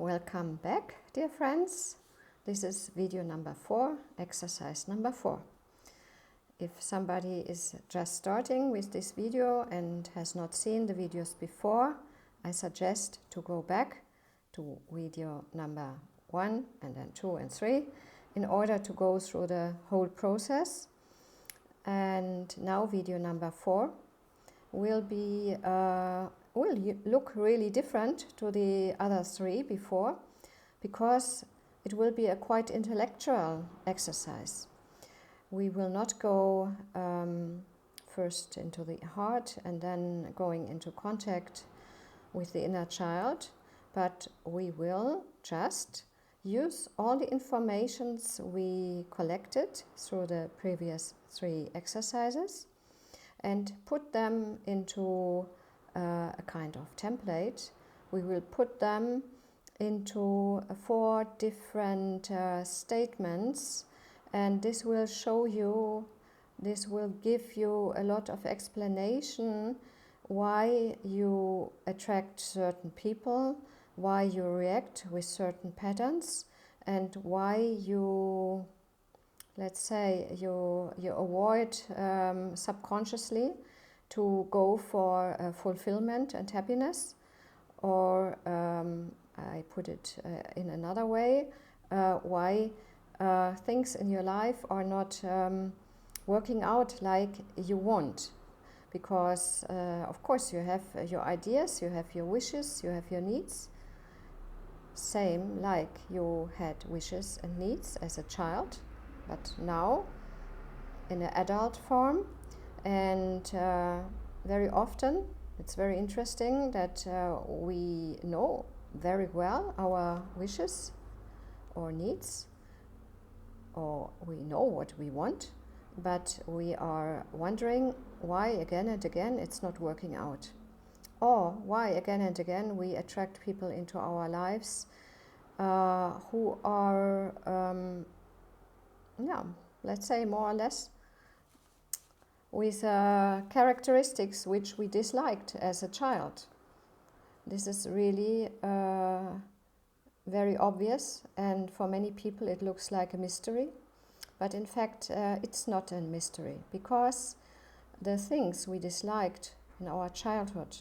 Welcome back, dear friends. This is video number 4, exercise number 4. If somebody is just starting with this video and has not seen the videos before, I suggest to go back to video number 1 and then 2 and 3 in order to go through the whole process. And now video number 4 will be look really different to the other 3 before, because it will be a quite intellectual exercise. We will not go first into the heart and then going into contact with the inner child, but we will just use all the informations we collected through the previous 3 exercises and put them into a kind of template. We will put them into 4 different statements, and this will give you a lot of explanation why you attract certain people, why you react with certain patterns, and why you, let's say, you avoid subconsciously to go for fulfillment and happiness, or I put it in another way, why things in your life are not working out like you want. Because of course you have your ideas, you have your wishes, you have your needs, same like you had wishes and needs as a child, but now in an adult form. And very often it's very interesting that we know very well our wishes or needs, or we know what we want, but we are wondering why again and again it's not working out, or why again and again we attract people into our lives who are let's say more or less with characteristics which we disliked as a child. This is really very obvious, and for many people it looks like a mystery, but in fact it's not a mystery, because the things we disliked in our childhood,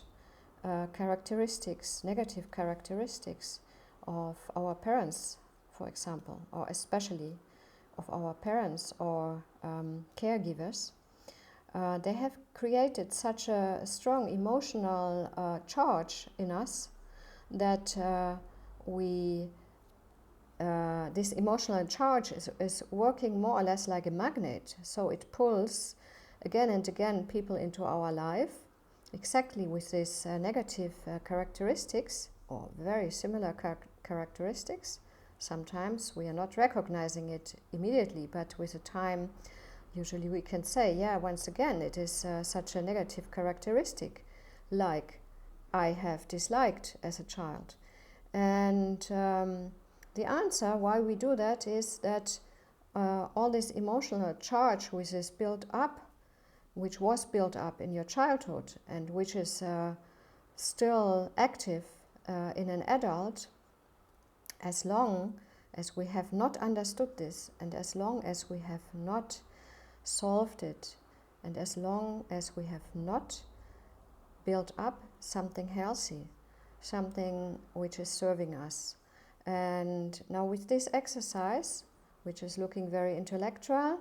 characteristics, negative characteristics of our parents, for example, or especially of our parents or caregivers, they have created such a strong emotional charge in us that this emotional charge is working more or less like a magnet. So it pulls again and again people into our life exactly with these negative characteristics, or very similar characteristics. Sometimes we are not recognizing it immediately, but with the time usually we can say, yeah, once again, it is such a negative characteristic, like I have disliked as a child. And the answer why we do that is that all this emotional charge which is built up, which was built up in your childhood and which is still active in an adult, as long as we have not understood this, and as long as we have not solved it, and as long as we have not built up something healthy, something which is serving us. And now with this exercise, which is looking very intellectual,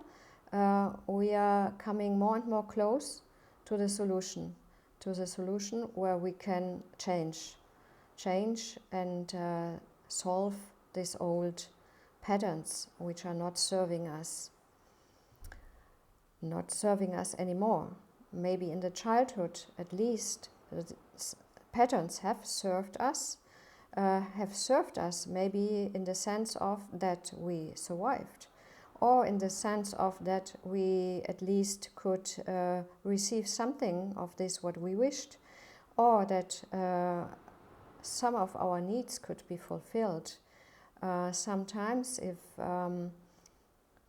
we are coming more and more close to the solution where we can change and solve these old patterns which are not serving us anymore. Maybe in the childhood, at least, the patterns have served us maybe in the sense of that we survived, or in the sense of that we at least could receive something of this what we wished, or that some of our needs could be fulfilled. Sometimes if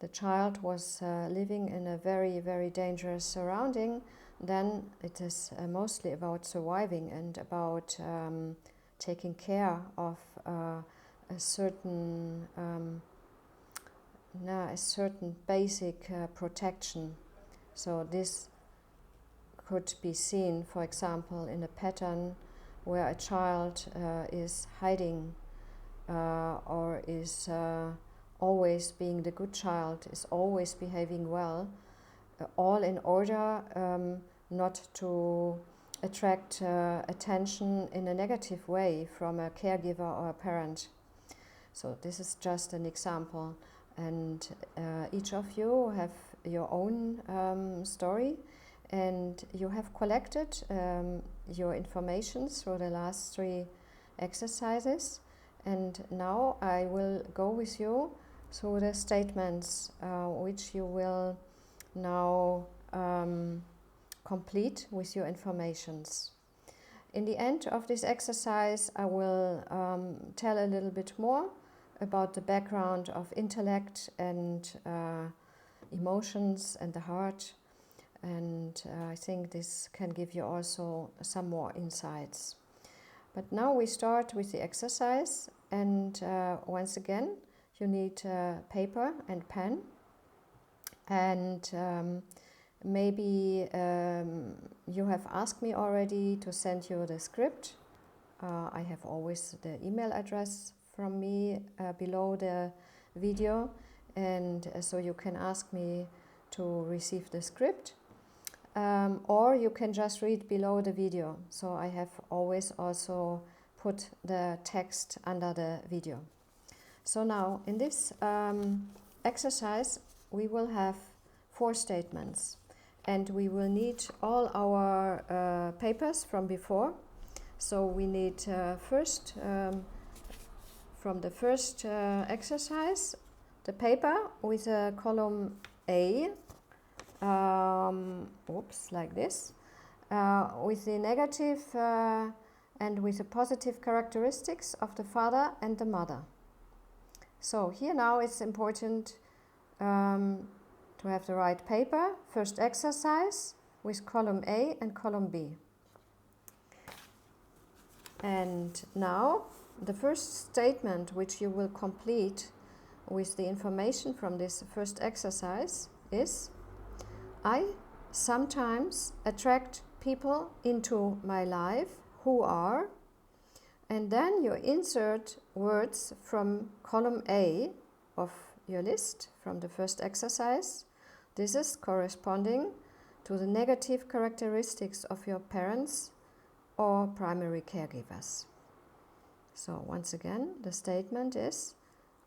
the child was living in a very, very dangerous surrounding, then it is mostly about surviving and about taking care of a certain basic protection. So this could be seen, for example, in a pattern where a child is hiding or is always being the good child, is always behaving well, all in order not to attract attention in a negative way from a caregiver or a parent. So this is just an example, and each of you have your own story, and you have collected your information through the last 3 exercises, and now I will go with you through the statements which you will now complete with your informations. In the end of this exercise, I will tell a little bit more about the background of intellect and emotions and the heart, and I think this can give you also some more insights. But now we start with the exercise, and once again you need paper and pen, and maybe you have asked me already to send you the script. I have always the email address from me below the video, and so you can ask me to receive the script, or you can just read below the video. So I have always also put the text under the video. So now in this exercise we will have 4 statements, and we will need all our papers from before. So we need first from the first exercise the paper with a column A, like this, with the negative and with the positive characteristics of the father and the mother. So here now it's important to have the right paper. First exercise with column A and column B. And now the first statement which you will complete with the information from this first exercise is: I sometimes attract people into my life who are, and then you insert words from column A of your list from the first exercise. This is corresponding to the negative characteristics of your parents or primary caregivers. So once again, the statement is: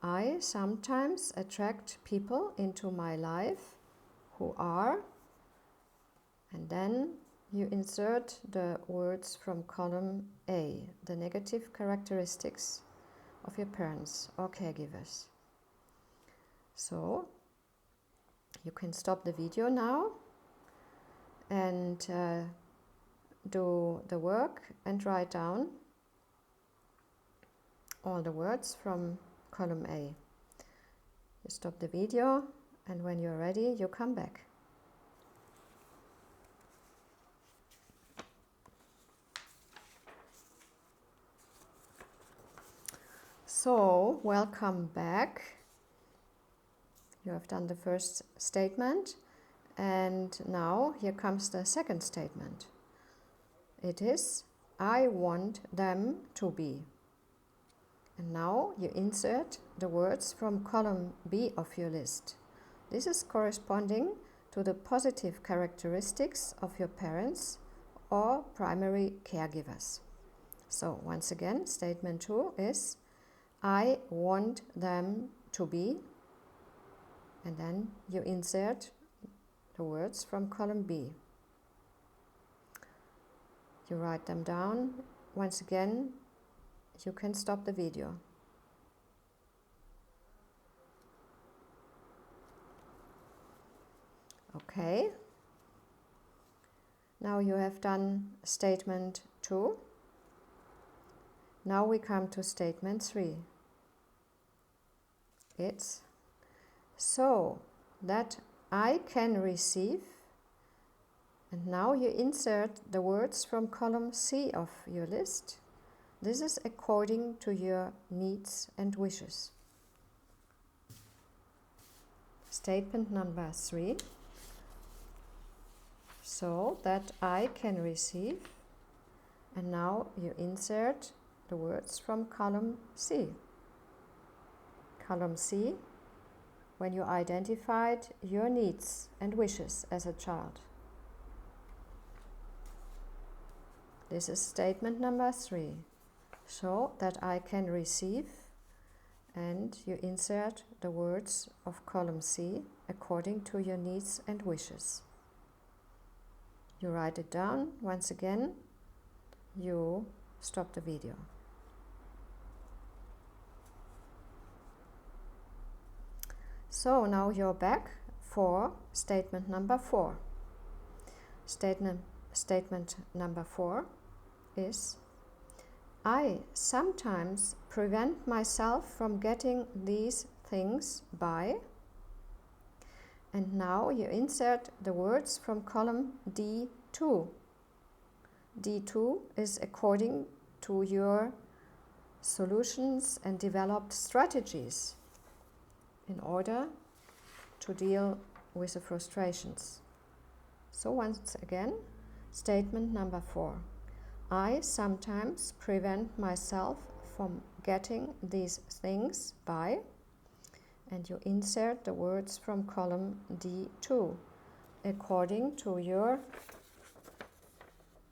I sometimes attract people into my life who are, and then you insert the words from column A, the negative characteristics of your parents or caregivers. So you can stop the video now and do the work and write down all the words from column A. You stop the video, and when you're ready, you come back. So, welcome back. You have done the first statement, and now here comes the second statement. It is: I want them to be. And now you insert the words from column B of your list. This is corresponding to the positive characteristics of your parents or primary caregivers. So once again, statement 2 is: I want them to be, and then you insert the words from column B. You write them down. Once again, you can stop the video. Okay. Now you have done statement 2. Now we come to statement 3. It's: so that I can receive, and now you insert the words from column C of your list. This is according to your needs and wishes. Statement number 3. So that I can receive. And now you insert the words from column C. Column C, when you identified your needs and wishes as a child. This is statement number 3. So that I can receive, and you insert the words of column C according to your needs and wishes. You write it down. Once again, you stop the video. So now you're back for statement number 4. Statement number 4 is, I sometimes prevent myself from getting these things by, and now you insert the words from column D2. D2 is according to your solutions and developed strategies in order to deal with the frustrations. So once again, statement number 4. I sometimes prevent myself from getting these things by, and you insert the words from column D2 according to your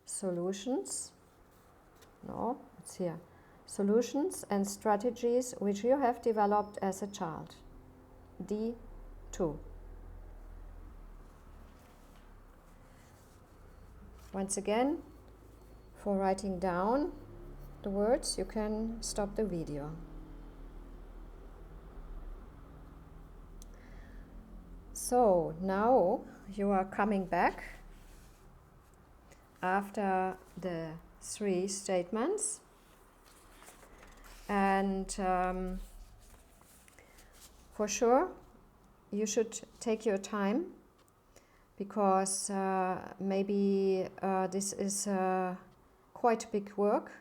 solutions. No, it's here. Solutions and strategies which you have developed as a child. D2. Once again, for writing down the words, you can stop the video. So now you are coming back after the 3 statements, and for sure you should take your time, because maybe this is quite big work.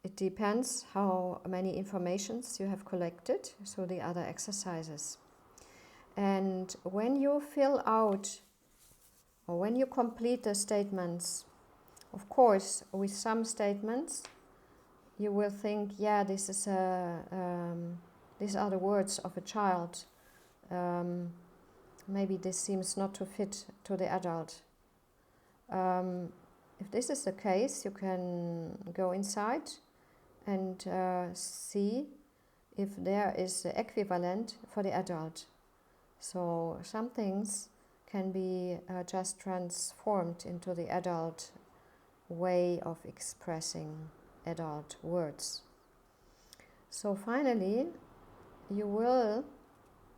It depends how many informations you have collected through the other exercises. And when you fill out, or when you complete the statements, of course, with some statements, you will think, yeah, this is these are the words of a child. Maybe this seems not to fit to the adult. If this is the case, you can go inside and see if there is the equivalent for the adult. So some things can be just transformed into the adult way of expressing adult words. So finally, you will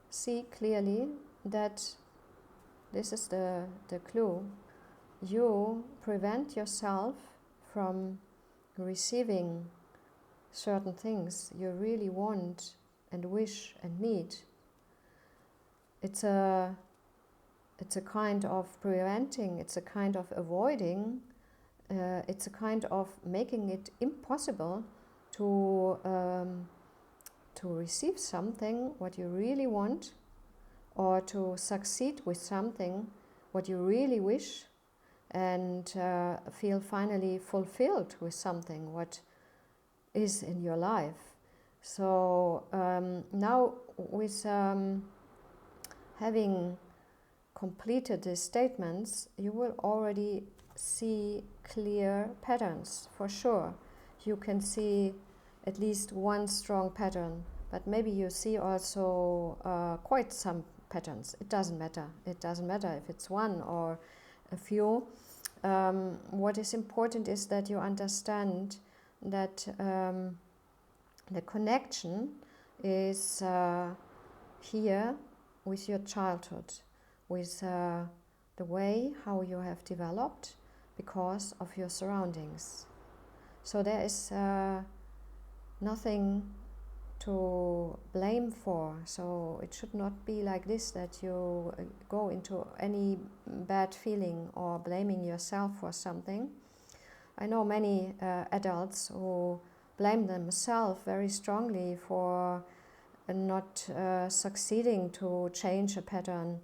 see clearly that this is the clue. You prevent yourself from receiving certain things you really want and wish and need. It's a kind of preventing, it's a kind of avoiding, it's a kind of making it impossible to receive something what you really want, or to succeed with something what you really wish, and feel finally fulfilled with something what is in your life. So now with having completed these statements, you will already see clear patterns, for sure. You can see at least one strong pattern, but maybe you see also quite some patterns. It doesn't matter. It doesn't matter if it's one or a few. What is important is that you understand that the connection is here with your childhood, with the way how you have developed because of your surroundings. So there is nothing to blame for. So it should not be like this, that you go into any bad feeling or blaming yourself for something. I know many adults who blame themselves very strongly for not succeeding to change a pattern,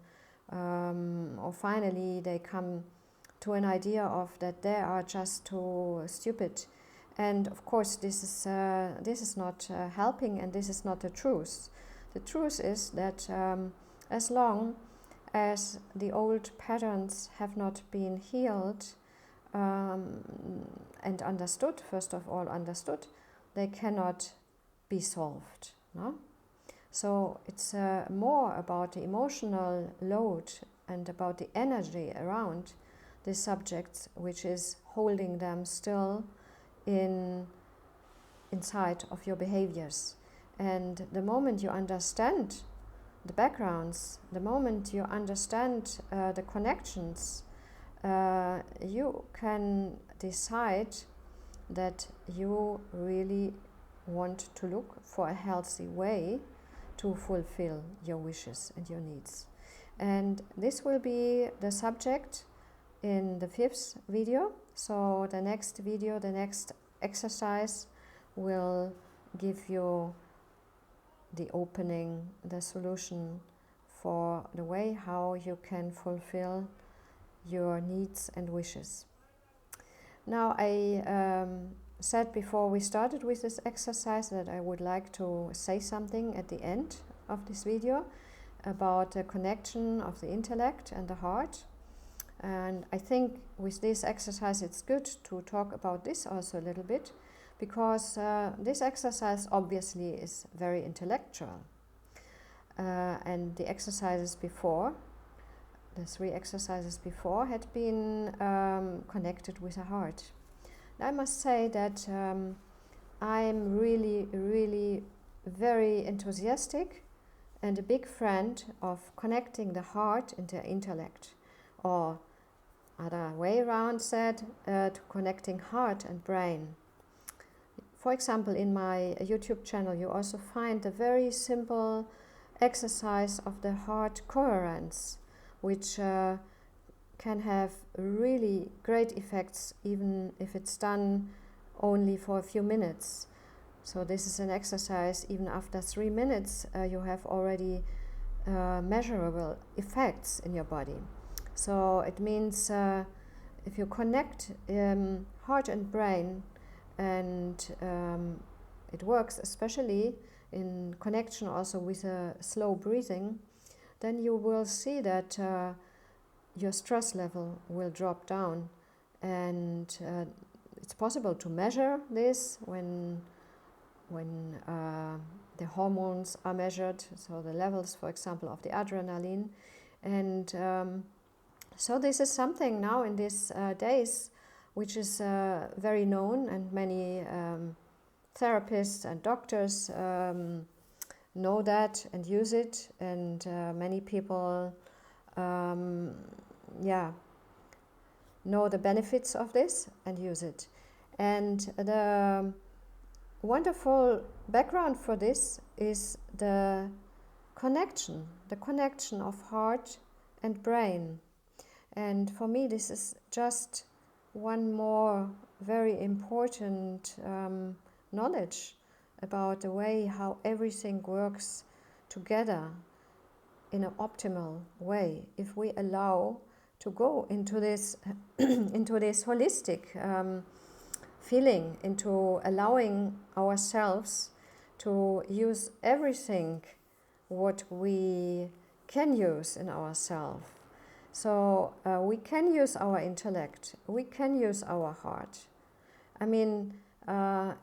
or finally they come to an idea of that they are just too stupid. And of course this is not helping, and this is not the truth. The truth is that as long as the old patterns have not been healed and understood, first of all understood, they cannot be solved. No? So it's more about the emotional load and about the energy around the subjects, which is holding them still inside of your behaviors. And the moment you understand the backgrounds, the moment you understand the connections, you can decide that you really want to look for a healthy way to fulfill your wishes and your needs. And this will be the subject in the 5th video. So the next video, the next exercise will give you the opening, the solution for the way how you can fulfill your needs and wishes. Now I said before we started with this exercise that I would like to say something at the end of this video about the connection of the intellect and the heart. And I think with this exercise it's good to talk about this also a little bit, because this exercise obviously is very intellectual. And the exercises before, the 3 exercises before, had been connected with the heart. I must say that I'm really very enthusiastic and a big friend of connecting the heart and the intellect, or other way around said, to connecting heart and brain. For example, in my YouTube channel you also find a very simple exercise of the heart coherence, which can have really great effects even if it's done only for a few minutes. So this is an exercise, even after 3 minutes you have already measurable effects in your body. So it means if you connect heart and brain, and it works especially in connection also with a slow breathing, then you will see that your stress level will drop down. And it's possible to measure this when the hormones are measured, so the levels, for example, of the adrenaline. And so this is something now in these days which is very known, and many therapists and doctors know that and use it, and many people know the benefits of this and use it. And the wonderful background for this is the connection of heart and brain. And for me this is just one more very important knowledge about the way how everything works together in an optimal way, if we allow to go into this into this holistic feeling, into allowing ourselves to use everything what we can use in ourselves. So we can use our intellect, we can use our heart. I mean,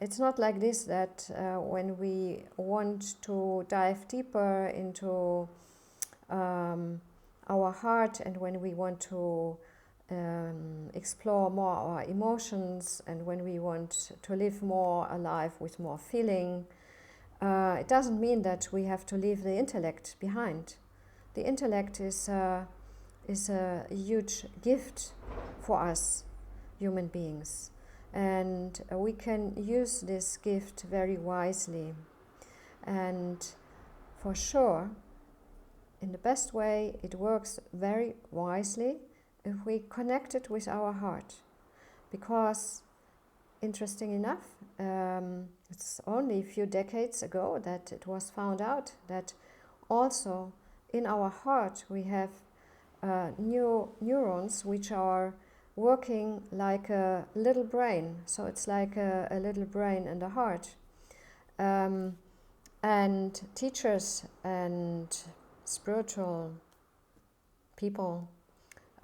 it's not like this that when we want to dive deeper into our heart, and when we want to explore more our emotions, and when we want to live more alive with more feeling, it doesn't mean that we have to leave the intellect behind. The intellect is a huge gift for us human beings, and we can use this gift very wisely. And for sure, in the best way, it works very wisely if we connect it with our heart, because interesting enough, it's only a few decades ago that it was found out that also in our heart we have new neurons which are working like a little brain. So it's like a little brain in the heart. And teachers and spiritual people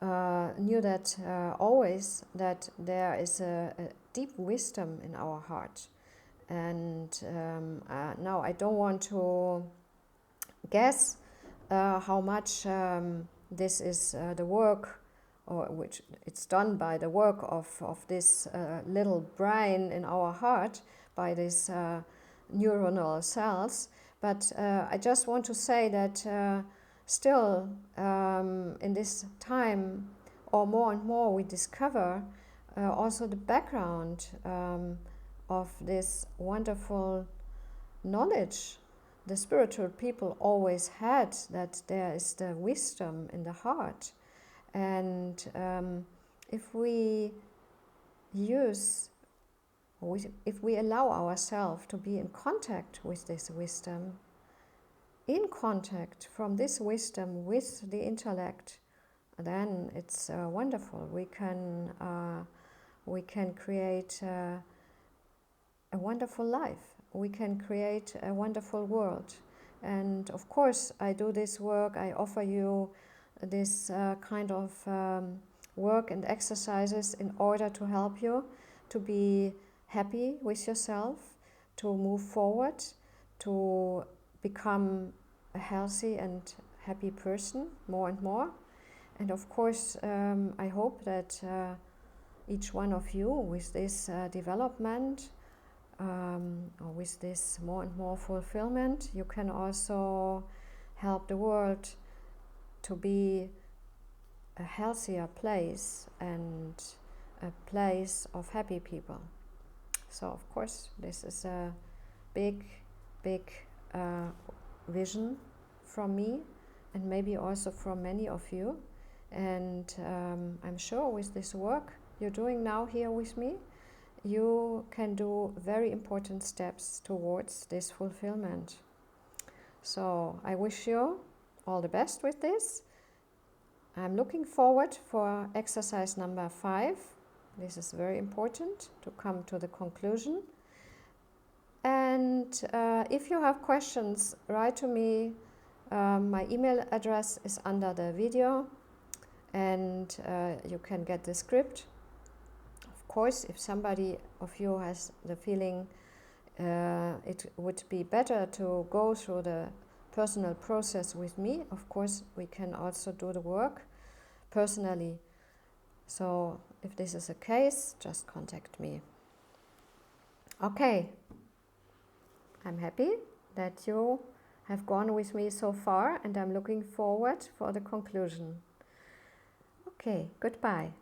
knew that always that there is a deep wisdom in our heart. And now I don't want to guess how much this is the work, or which it's done by the work of this little brain in our heart, by these neuronal cells. But I just want to say that still in this time, or more and more, we discover also the background of this wonderful knowledge the spiritual people always had, that there is the wisdom in the heart. And if we allow ourselves to be in contact with this wisdom, in contact from this wisdom with the intellect, then it's wonderful. We can create a wonderful life. We can create a wonderful world. And of course, I do this work. I offer you this kind of work and exercises in order to help you to be happy with yourself, to move forward, to become a healthy and happy person more and more. And of course, I hope that each one of you with this development, or with this more and more fulfillment, you can also help the world to be a healthier place and a place of happy people. So of course this is a big vision from me, and maybe also from many of you. And I'm sure with this work you're doing now here with me, you can do very important steps towards this fulfillment. So I wish you all the best with this. I'm looking forward for exercise number 5. This is very important to come to the conclusion. And if you have questions, write to me. My email address is under the video, and you can get the script. Of course, if somebody of you has the feeling it would be better to go through the personal process with me, of course we can also do the work personally. So if this is the case, just contact me. Okay, I'm happy that you have gone with me so far, and I'm looking forward for the conclusion. Okay, goodbye.